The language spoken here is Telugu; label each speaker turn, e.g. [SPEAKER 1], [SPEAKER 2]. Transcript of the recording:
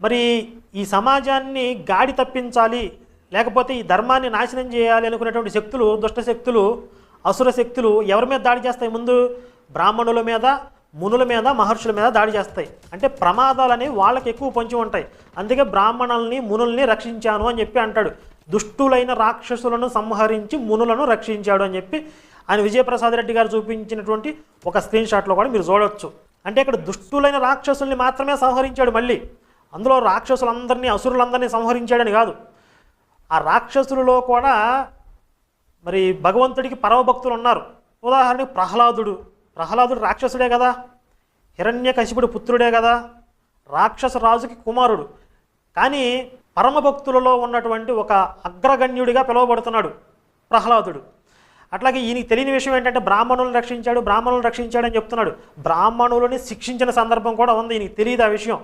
[SPEAKER 1] మరి ఈ సమాజాన్ని గాడి తప్పించాలి, లేకపోతే ఈ ధర్మాన్ని నాశనం చేయాలి అనుకునేటువంటి శక్తులు, దుష్ట శక్తులు, అసుర శక్తులు ఎవరి మీద దాడి చేస్తాయి? ముందు బ్రాహ్మణుల మీద, మునుల మీద, మహర్షుల మీద దాడి చేస్తాయి. అంటే ప్రమాదాలు అనేవి వాళ్ళకి ఎక్కువ పొంచి ఉంటాయి. అందుకే బ్రాహ్మణుల్ని, మునుల్ని రక్షించాను అని చెప్పి అంటాడు. దుష్టులైన రాక్షసులను సంహరించి మునులను రక్షించాడు అని చెప్పి ఆయన విజయప్రసాద్ రెడ్డి గారు చూపించినటువంటి ఒక స్క్రీన్ షాట్లో కూడా మీరు చూడవచ్చు. అంటే ఇక్కడ దుష్టులైన రాక్షసుల్ని మాత్రమే సంహరించాడు. మళ్ళీ అందులో రాక్షసులందరినీ, అసురులందరినీ సంహరించాడని కాదు. ఆ రాక్షసులలో కూడా మరి భగవంతుడికి పరమభక్తులు ఉన్నారు. ఉదాహరణకి ప్రహ్లాదుడు రాక్షసుడే కదా, హిరణ్యకశిపుడు పుత్రుడే కదా, రాక్షస రాజుకి కుమారుడు. కానీ పరమభక్తులలో ఉన్నటువంటి ఒక అగ్రగణ్యుడిగా పిలువబడుతున్నాడు ప్రహ్లాదుడు. అట్లాగే ఈయనకి తెలియని విషయం ఏంటంటే బ్రాహ్మణులను రక్షించాడు అని చెప్తున్నాడు. బ్రాహ్మణులని శిక్షించిన సందర్భం కూడా ఉంది, ఈయనకి తెలియదు ఆ విషయం.